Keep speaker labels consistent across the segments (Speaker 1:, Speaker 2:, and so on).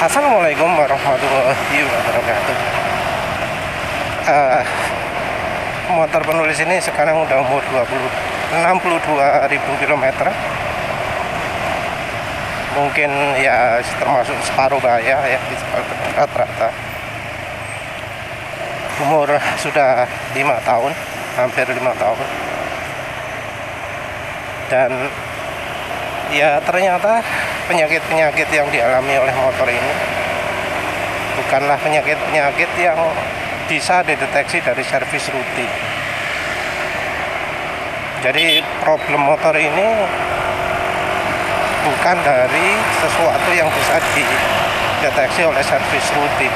Speaker 1: Assalamualaikum warahmatullahi wabarakatuh. Eh, Motor penulis ini sekarang udah umur 62.000 km. Mungkin ya termasuk separuh bahaya ya, rata-rata. Umur sudah 5 tahun, hampir 5 tahun. Dan ya ternyata penyakit-penyakit yang dialami oleh motor ini bukanlah penyakit-penyakit yang bisa dideteksi dari servis rutin. Jadi problem motor ini bukan dari sesuatu yang bisa dideteksi oleh servis rutin.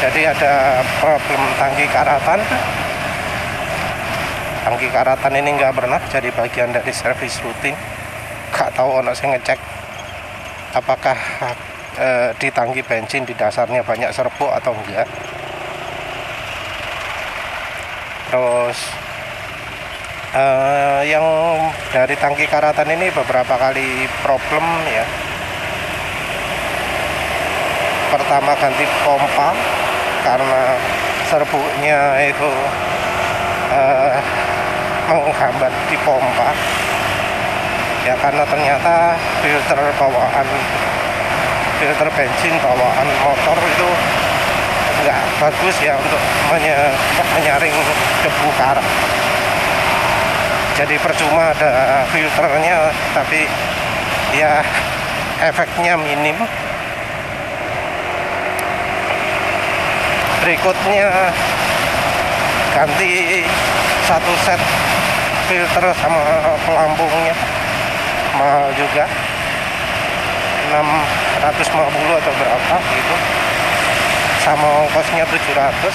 Speaker 1: Jadi ada problem tangki karatan. Tangki karatan ini nggak pernah jadi bagian dari servis rutin. Nggak tahu orang saya ngecek apakah di tangki bensin di dasarnya banyak serbuk atau enggak. Terus yang dari tangki karatan ini beberapa kali problem ya. Pertama ganti pompa karena serbuknya itu menghambat di pompa ya, karena ternyata filter bensin bawaan motor itu enggak bagus ya untuk menyaring debu karat. Jadi percuma ada filternya tapi ya efeknya minim. Berikutnya ganti satu set filter sama pelampungnya, mahal juga, 650 atau berapa gitu, sama ongkosnya 700.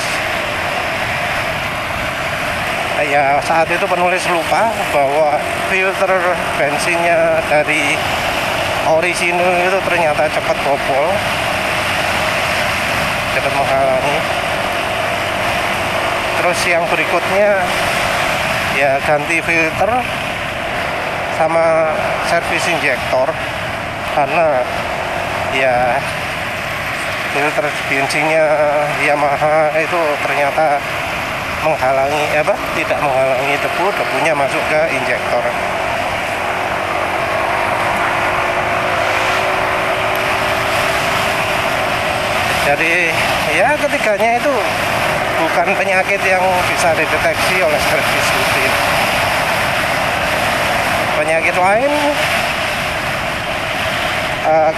Speaker 1: Ya saat itu penulis lupa bahwa filter bensinnya dari Orisinil itu ternyata cepat bobol, cepat menghalangi. Terus yang berikutnya ya ganti filter sama servis injektor, karena ya filter bensinnya Yamaha itu ternyata tidak menghalangi debunya masuk ke injektor. Jadi ya ketiganya itu bukan penyakit yang bisa dideteksi oleh servis rutin. Penyakit lain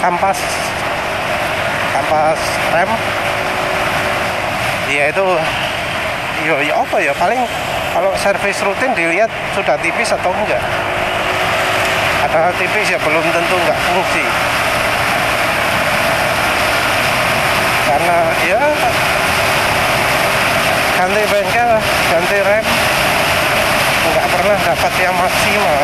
Speaker 1: kampas rem, yaitu ya apa ya, paling kalau servis rutin dilihat sudah tipis atau enggak. Ada tipis ya belum tentu enggak fungsi, karena ya ganti bengkel, ganti rem nggak pernah dapat yang maksimal.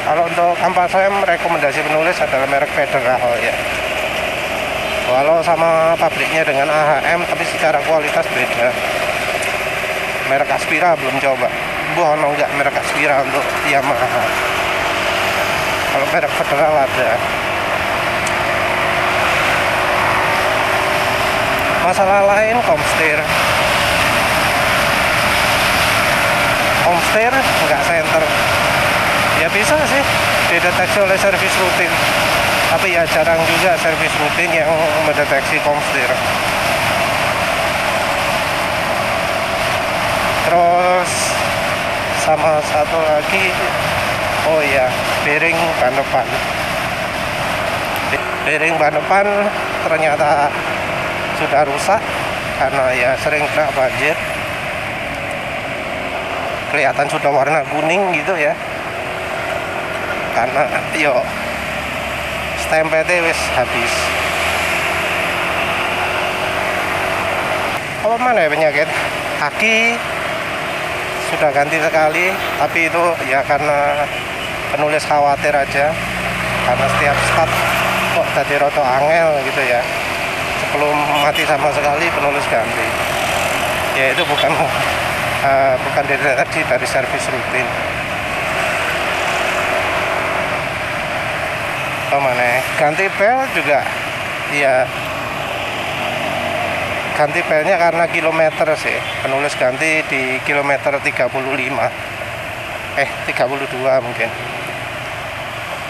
Speaker 1: Kalau untuk kampas rem, rekomendasi penulis adalah merek Federal ya. Walau sama pabriknya dengan AHM, tapi secara kualitas beda. Merek Aspira belum coba. Bohong nggak merek Aspira untuk Yamaha. Kalau merek Federal ada. Masalah lain komstir nggak senter. Ya bisa sih dideteksi oleh servis rutin, tapi ya jarang juga servis rutin yang mendeteksi komstir. Terus sama satu lagi, oh ya, bearing ban depan ternyata sudah rusak karena ya sering kena banjir. Kelihatan sudah warna kuning gitu ya, karena stempelnya wis habis. Apa mana ya penyakit? Aki sudah ganti sekali, tapi itu ya karena penulis khawatir aja, karena setiap start kok tadi roto angel gitu ya. Sebelum mati sama sekali penulis ganti. Ya itu bukan bukan dideteksi dari servis rutin. Mana ganti pel juga ya, ganti pelnya karena kilometer sih, penulis ganti di kilometer 35 32 mungkin.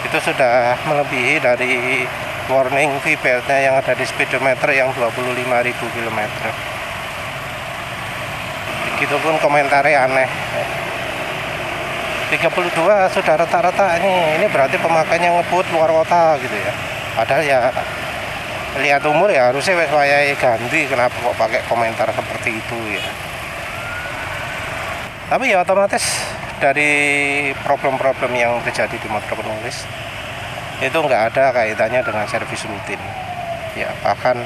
Speaker 1: Itu sudah melebihi dari warning V-beltnya yang ada di speedometer yang 25.000 km. Begitupun komentarnya aneh, 32 sudah rata-rata, ini berarti pemakainya ngebut luar kota gitu ya. Padahal ya lihat umur ya harusnya wes wayahe ganti, kenapa kok pakai komentar seperti itu ya. Tapi ya otomatis dari problem-problem yang terjadi di motor penulis itu nggak ada kaitannya dengan servis rutin ya. Bahkan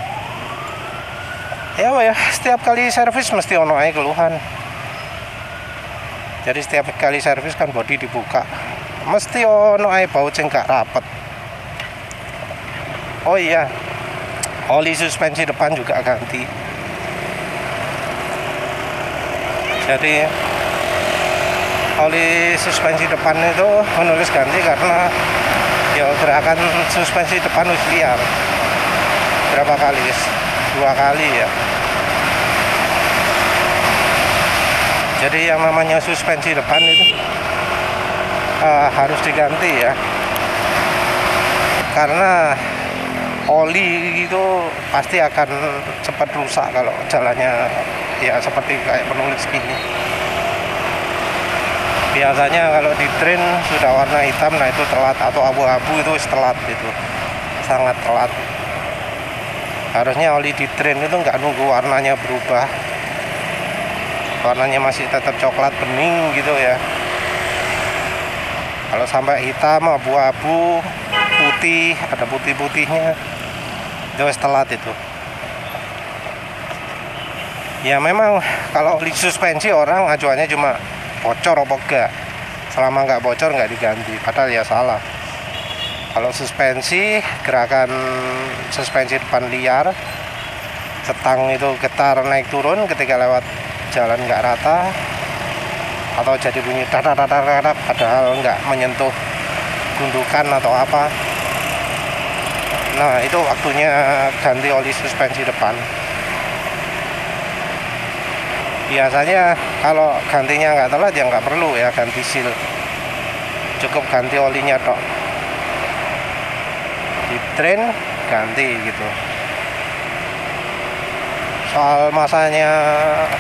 Speaker 1: ya setiap kali servis mesti ono ae keluhan. Jadi setiap kali servis kan bodi dibuka mesti ono ae baut sing gak rapet. Oh iya, oli suspensi depan juga ganti. Jadi oli suspensi depan itu menulis ganti karena ya gerakan suspensi depan wis liar. Berapa kali? 2 kali ya. Jadi yang namanya suspensi depan itu harus diganti ya, karena oli itu pasti akan cepat rusak kalau jalannya ya seperti kayak penulis gini. Biasanya kalau di drain sudah warna hitam, nah itu telat, atau abu-abu itu telat, itu sangat telat. Harusnya oli di drain itu nggak nunggu warnanya berubah, warnanya masih tetap coklat bening gitu ya. Kalau sampai hitam, abu-abu, putih, ada putih-putihnya, itu telat itu. Ya memang kalau oli suspensi orang acuannya cuma bocor apa enggak. Selama nggak bocor nggak diganti, padahal ya salah. Kalau suspensi, gerakan suspensi depan liar, setang itu getar naik turun ketika lewat jalan nggak rata, atau jadi bunyi dadap padahal nggak menyentuh gundukan atau apa. Nah itu waktunya ganti oli suspensi depan. Biasanya kalau gantinya nggak telat ya nggak perlu ya ganti seal, cukup ganti olinya tok. Di drain ganti gitu. Soal masanya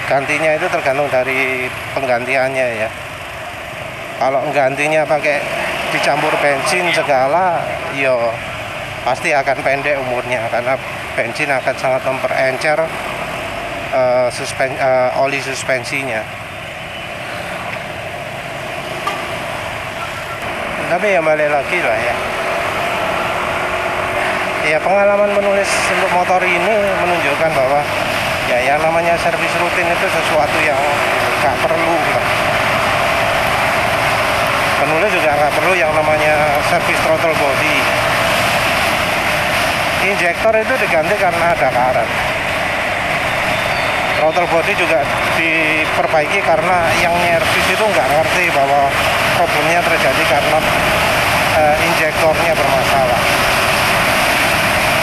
Speaker 1: gantinya itu tergantung dari penggantiannya ya. Kalau gantinya pakai dicampur bensin segala, yo pasti akan pendek umurnya, karena bensin akan sangat memperencer oli suspensinya. Tapi ya balik lagi lah ya. Ya pengalaman menulis untuk motor ini menunjukkan bahwa ya yang namanya servis rutin itu sesuatu yang gak perlu lah. Penulis juga gak perlu yang namanya servis throttle body. Injektor itu diganti karena ada karat. Throttle body juga diperbaiki karena yang nyervis itu nggak ngerti bahwa problemnya terjadi karena injektornya bermasalah.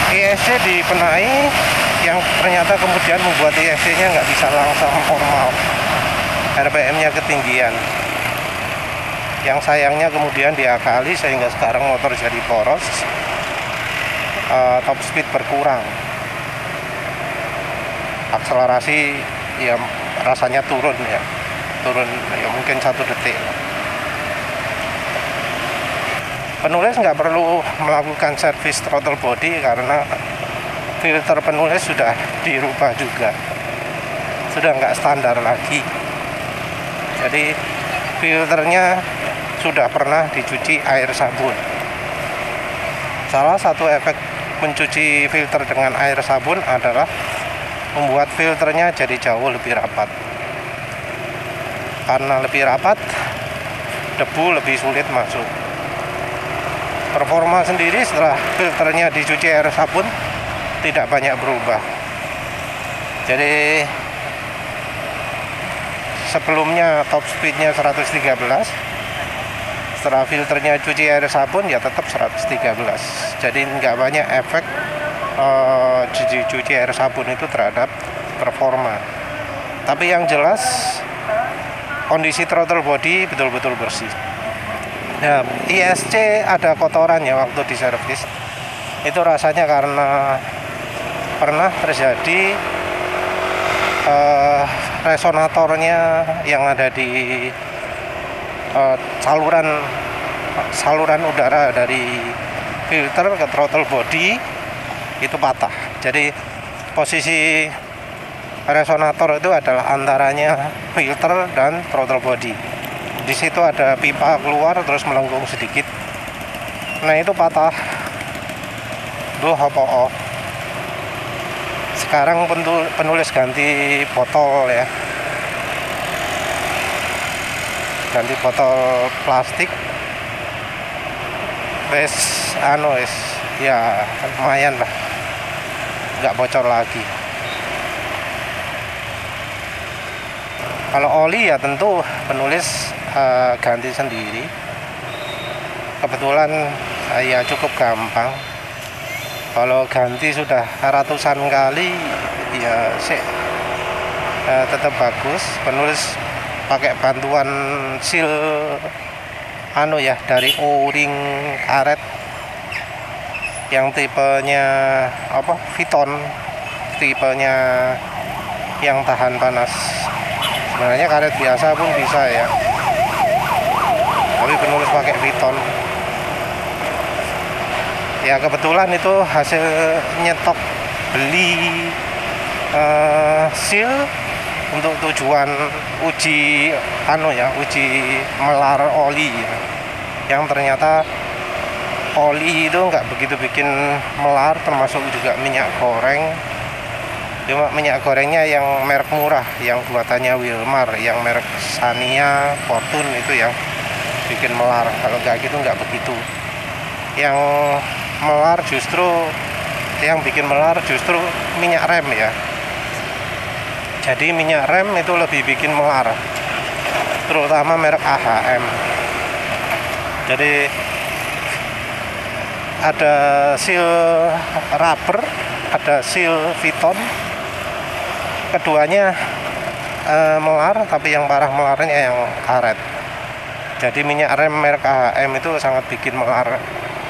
Speaker 1: ISC dibenahi yang ternyata kemudian membuat ISC-nya nggak bisa langsung normal, RPM-nya ketinggian. Yang sayangnya kemudian diakali sehingga sekarang motor jadi poros, top speed berkurang, akselerasi ya rasanya turun ya mungkin 1 detik. Penulis nggak perlu melakukan servis throttle body karena filter penulis sudah dirubah juga, sudah nggak standar lagi. Jadi filternya sudah pernah dicuci air sabun. Salah satu efek mencuci filter dengan air sabun adalah membuat filternya jadi jauh lebih rapat. Karena lebih rapat, debu lebih sulit masuk. Performa sendiri setelah filternya dicuci air sabun tidak banyak berubah. Jadi sebelumnya top speednya 113, setelah filternya cuci air sabun ya tetap 113. Jadi nggak banyak efek cuci air sabun itu terhadap performa. Tapi yang jelas kondisi throttle body betul-betul bersih. Nah, ISC ada kotorannya waktu di servis. Itu rasanya karena pernah terjadi resonatornya yang ada di saluran udara dari filter ke throttle body itu patah. Jadi posisi resonator itu adalah antaranya filter dan throttle body. Di situ ada pipa keluar terus melengkung sedikit. Nah, itu patah. Duh, apa? Sekarang penulis ganti botol ya. Ganti botol plastik. Ya lumayan lah. Nggak bocor lagi. Kalau oli ya tentu penulis ganti sendiri. Kebetulan ya cukup gampang. Kalau ganti sudah ratusan kali ya tetap bagus. Penulis pakai bantuan seal dari O-ring karet yang tipenya Viton, tipenya yang tahan panas. Sebenarnya karet biasa pun bisa ya, tapi penulis pakai Viton. Ya kebetulan itu hasil nyetok beli seal untuk tujuan uji melar oli, yang ternyata oli itu nggak begitu bikin melar, termasuk juga minyak goreng. Cuma minyak gorengnya yang merek murah, yang buatannya Wilmar, yang merek Sania, Fortune itu yang bikin melar. Kalau nggak gitu nggak begitu. Yang bikin melar justru minyak rem ya. Jadi minyak rem itu lebih bikin melar, terutama merek AHM. Jadi ada seal rubber, ada seal Viton. Keduanya melar, tapi yang parah melarnya yang karet. Jadi minyak rem merek AHM itu sangat bikin melar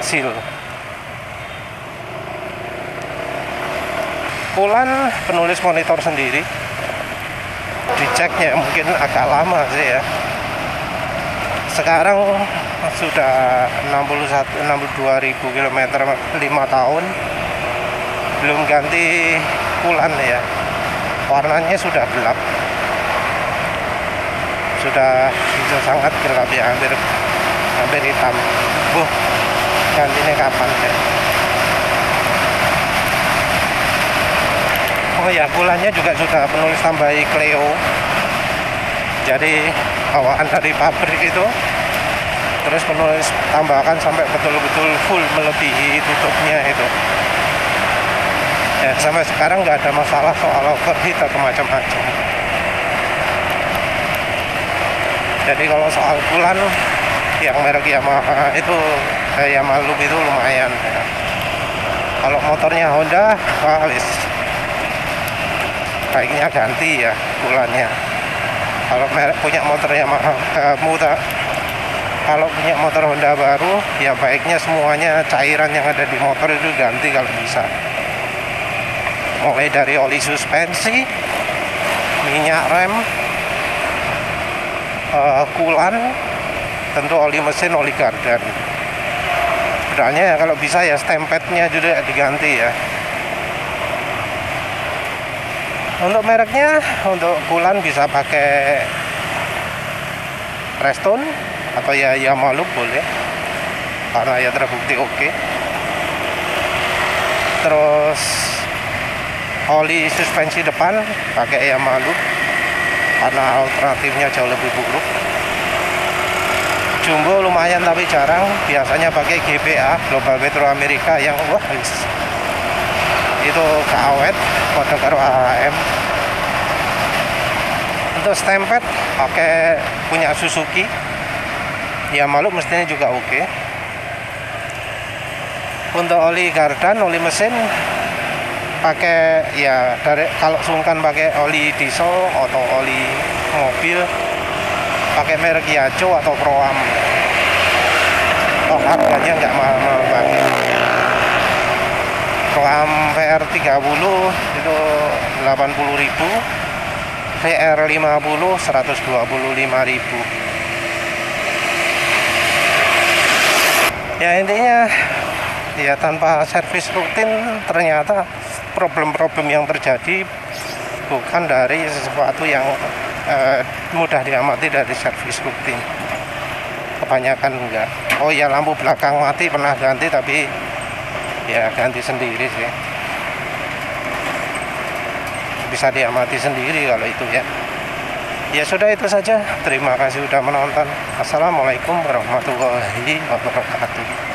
Speaker 1: seal. Kulan penulis monitor sendiri. Diceknya mungkin agak lama sih ya. Sekarang sudah 62.000 km 5 tahun belum ganti kulan ya. Warnanya sudah gelap, sudah sangat gelap ya, hampir hitam. Gantinya kapan ya? Oh ya, kulannya juga sudah penulis tambahi Cleo. Jadi bawaan dari pabrik itu terus penulis tambahkan sampai betul-betul full melebihi tutupnya itu. Ya, sampai sekarang nggak ada masalah soal overheat atau macam-macam. Jadi kalau soal kulan yang merek Yamaha itu Yamaha Loop itu lumayan ya. Kalau motornya Honda, baiknya ganti ya kulannya. Kalau punya motor Yamaha kalau punya motor Honda baru ya baiknya semuanya cairan yang ada di motor itu ganti kalau bisa. Mulai dari oli suspensi, minyak rem, kulan, tentu oli mesin, oli gardan. Sebenarnya kalau bisa ya stempadnya juga diganti ya. Untuk mereknya, untuk kulan bisa pakai Prestone atau ya Yamaha Loop boleh, karena ya terbukti oke. Terus oli suspensi depan pakai Yamaha Loop karena alternatifnya jauh lebih buruk. Jumbo lumayan tapi jarang, biasanya pakai GPA, Global Petro Amerika, yang itu awet kode karo AHM. untuk stempet pakai punya Suzuki ya, malu mestinya juga oke. Untuk oli gardan, oli mesin pakai ya dari, kalau sungkan pakai oli diesel atau oli mobil pakai merek Yacho atau Proam. Oh, harganya nggak mahal-mahal banget. Proam VR30 itu 80.000, VR50 125.000. Ya intinya ya, tanpa servis rutin ternyata problem-problem yang terjadi bukan dari sesuatu yang mudah diamati dari servis rutin. Kebanyakan enggak. Oh ya, lampu belakang mati pernah ganti, tapi ya ganti sendiri sih. Bisa diamati sendiri kalau itu ya. Ya sudah, itu saja. Terima kasih sudah menonton. Assalamualaikum warahmatullahi wabarakatuh.